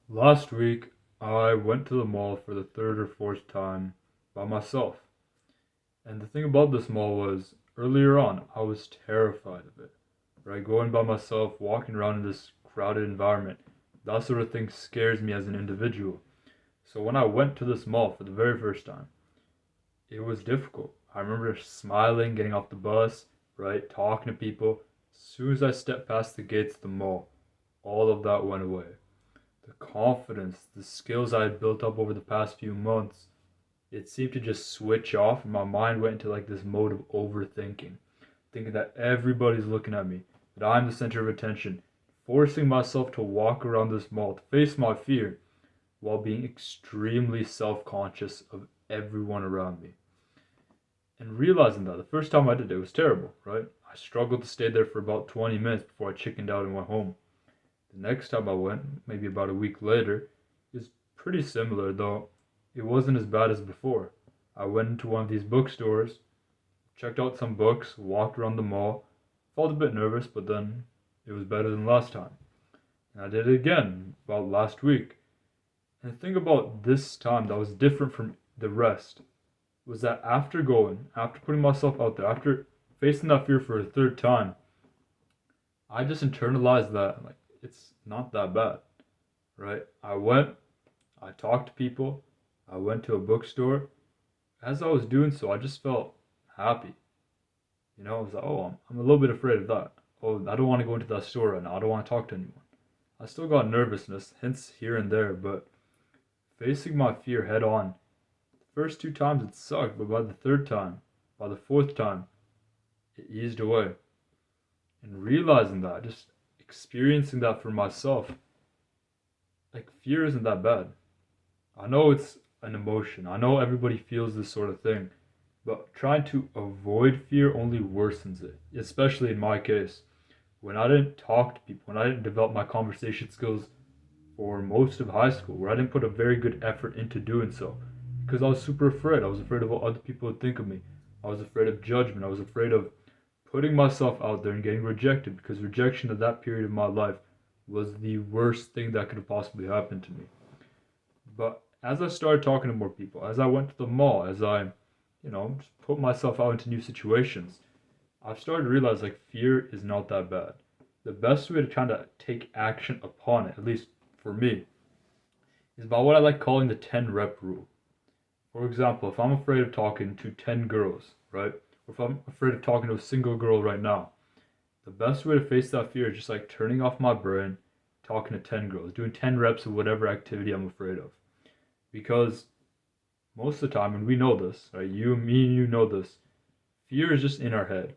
Last week, I went to the mall for the third or fourth time by myself. And the thing about this mall was, earlier on, I was terrified of it. Right? Going by myself, walking around in this crowded environment, that sort of thing scares me as an individual. So when I went to this mall for the very first time, it was difficult. I remember smiling, getting off the bus, right? Talking to people. As soon as I stepped past the gates of the mall, all of that went away. The confidence, the skills I had built up over the past few months, it seemed to just switch off and my mind went into like this mode of overthinking, thinking that everybody's looking at me, that I'm the center of attention, forcing myself to walk around this mall to face my fear while being extremely self-conscious of everyone around me. And realizing that the first time I did it was terrible, right? I struggled to stay there for about 20 minutes before I chickened out and went home. The next time I went, maybe about a week later, is pretty similar, though it wasn't as bad as before. I went into one of these bookstores, checked out some books, walked around the mall, felt a bit nervous, but then it was better than last time. And I did it again about last week. And the thing about this time that was different from the rest was that after going, after putting myself out there, after facing that fear for a third time, I just internalized that like it's not that bad, right? I went, I talked to people, I went to a bookstore. As I was doing so, I just felt happy. I was like, oh, I'm a little bit afraid of that. Oh, I don't want to go into that store right now. I don't want to talk to anyone. I still got nervousness, hints here and there, but facing my fear head on, the first two times it sucked, but by the third time, by the fourth time, it eased away. And realizing that, just experiencing that for myself, like fear isn't that bad. I know it's an emotion. I know everybody feels this sort of thing, but trying to avoid fear only worsens it, especially in my case. When I didn't talk to people, when I didn't develop my conversation skills for most of high school, where I didn't put a very good effort into doing so, because I was super afraid. I was afraid of what other people would think of me. I was afraid of judgment. I was afraid of putting myself out there and getting rejected, because rejection at that period of my life was the worst thing that could have possibly happened to me. But as I started talking to more people, as I went to the mall, as I, just put myself out into new situations, I've started to realize like fear is not that bad. The best way to kind of take action upon it, at least for me, is by what I like calling the 10 rep rule. For example, if I'm afraid of talking to 10 girls, right? Or if I'm afraid of talking to a single girl right now, the best way to face that fear is just like turning off my brain, talking to 10 girls, doing 10 reps of whatever activity I'm afraid of. Because most of the time, and we know this, right? You, me, and you know this. Fear is just in our head.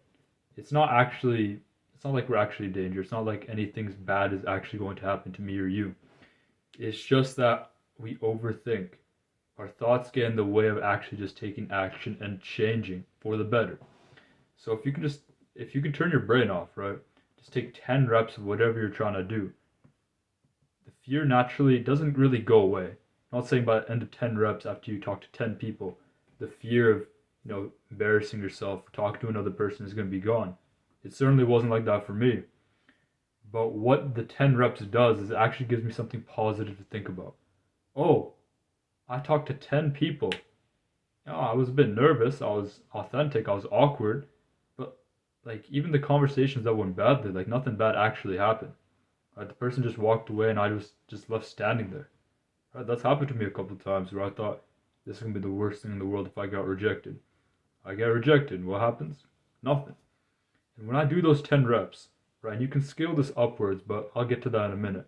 It's not actually. It's not like we're actually in danger. It's not like anything bad is actually going to happen to me or you. It's just that we overthink. Our thoughts get in the way of actually just taking action and changing for the better. So if you can turn your brain off, right? Just take 10 reps of whatever you're trying to do. The fear naturally doesn't really go away. I'm not saying by the end of 10 reps after you talk to 10 people, the fear of, embarrassing yourself, talking to another person is going to be gone. It certainly wasn't like that for me. But what the 10 reps does is it actually gives me something positive to think about. Oh, I talked to 10 people. I was a bit nervous. I was authentic. I was awkward. But, like, even the conversations that went badly, like, nothing bad actually happened. Right? The person just walked away and I was just left standing there. Right? That's happened to me a couple of times where I thought this is gonna be the worst thing in the world if I got rejected. I get rejected. What happens? Nothing. And when I do those 10 reps, right, and you can scale this upwards, but I'll get to that in a minute.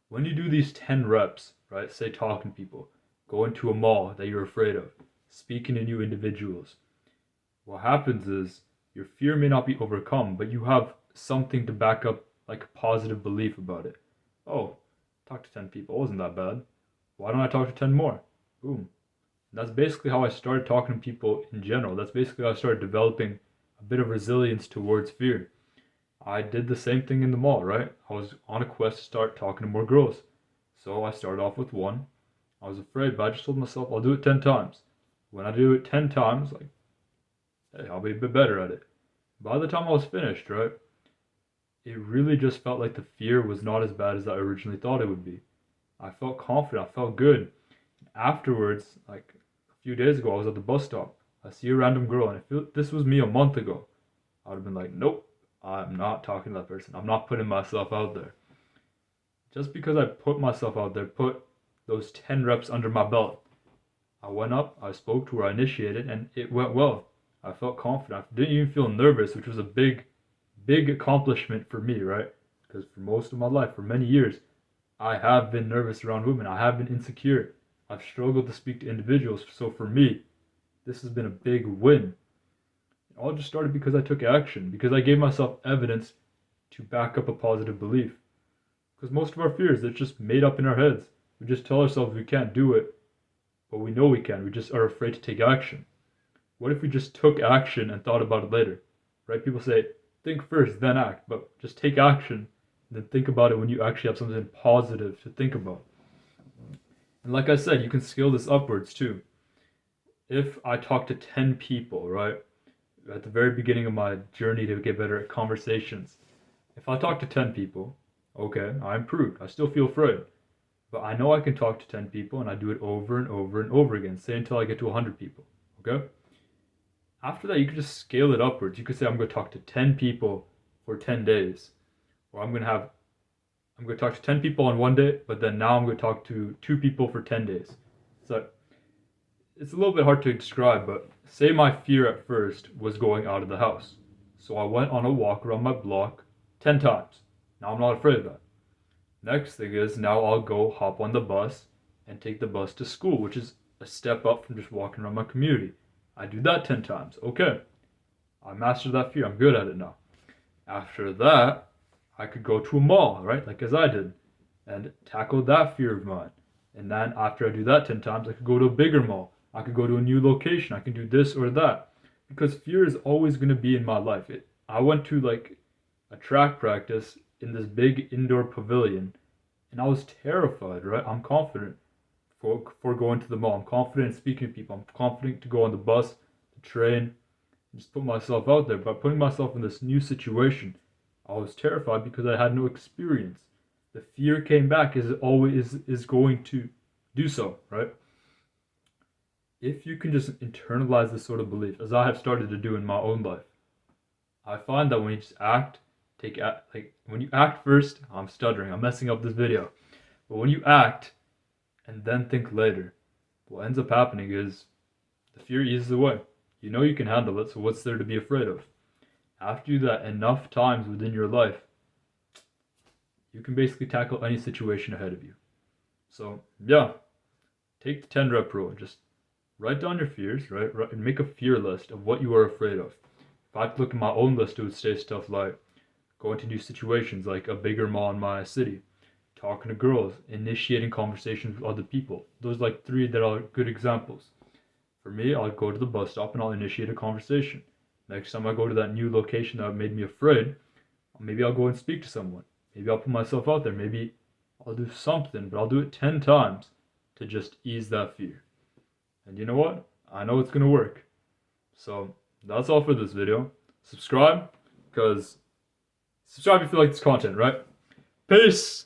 When you do these 10 reps, right, say talking to people, go into a mall that you're afraid of, speaking to new individuals, what happens is your fear may not be overcome, but you have something to back up like a positive belief about it. Oh, talk to 10 people, wasn't that bad. Why don't I talk to 10 more? Boom. That's basically how I started talking to people in general. That's basically how I started developing a bit of resilience towards fear. I did the same thing in the mall, right? I was on a quest to start talking to more girls. So I started off with one. I was afraid, but I just told myself I'll do it 10 times. When I do it 10 times, like, hey, I'll be a bit better at it. By the time I was finished, right, it really just felt like the fear was not as bad as I originally thought it would be. I felt confident. I felt good. Afterwards, like a few days ago, I was at the bus stop. I see a random girl, and if this was me a month ago, I would have been like, nope, I'm not talking to that person. I'm not putting myself out there. Just because I put myself out there, put those 10 reps under my belt, I went up, I spoke to her, I initiated, and it went well. I felt confident. I didn't even feel nervous, which was a big, big accomplishment for me, right? Because for most of my life, for many years, I have been nervous around women. I have been insecure. I've struggled to speak to individuals. So for me, this has been a big win. It all just started because I took action, because I gave myself evidence to back up a positive belief. Because most of our fears, it's just made up in our heads. We just tell ourselves we can't do it, but we know we can. We just are afraid to take action. What if we just took action and thought about it later? Right? People say, think first, then act. But just take action, and then think about it when you actually have something positive to think about. And like I said, you can scale this upwards too. If I talk to 10 people, right, at the very beginning of my journey to get better at conversations, if I talk to 10 people, okay, I improved. I still feel afraid. But I know I can talk to 10 people, and I do it over and over and over again, say until I get to 100 people, okay? After that, you can just scale it upwards. You could say, I'm going to talk to 10 people for 10 days. Or I'm going to talk to 10 people on one day, but then now I'm going to talk to 2 people for 10 days. So it's a little bit hard to describe, but say my fear at first was going out of the house. So I went on a walk around my block 10 times. Now I'm not afraid of that. Next thing is, now I'll go hop on the bus and take the bus to school, which is a step up from just walking around my community. I do that 10 times. Okay. I mastered that fear. I'm good at it now. After that, I could go to a mall, right? Like as I did, and tackle that fear of mine. And then after I do that 10 times, I could go to a bigger mall. I could go to a new location. I can do this or that. Because fear is always going to be in my life. I went to like a track practice in this big indoor pavilion, and I was terrified, right? I'm confident for going to the mall. I'm confident in speaking to people. I'm confident to go on the bus, the train, and just put myself out there. By putting myself in this new situation, I was terrified because I had no experience. The fear came back as it always is going to do so, right? If you can just internalize this sort of belief, as I have started to do in my own life, I find that when you just when you act first, I'm stuttering, I'm messing up this video. But when you act and then think later, what ends up happening is the fear eases away. You know you can handle it, so what's there to be afraid of? After you do that enough times within your life, you can basically tackle any situation ahead of you. So yeah, take the 10 rep rule. Just write down your fears, right? And make a fear list of what you are afraid of. If I look at my own list, it would say stuff like going to new situations, like a bigger mall in my city, talking to girls, initiating conversations with other people. Those are like 3 that are good examples. For me, I'll go to the bus stop and I'll initiate a conversation. Next time I go to that new location that made me afraid, maybe I'll go and speak to someone. Maybe I'll put myself out there. Maybe I'll do something, but I'll do it 10 times to just ease that fear. And you know what? I know it's going to work. So that's all for this video. Subscribe if you like this content, right? Peace!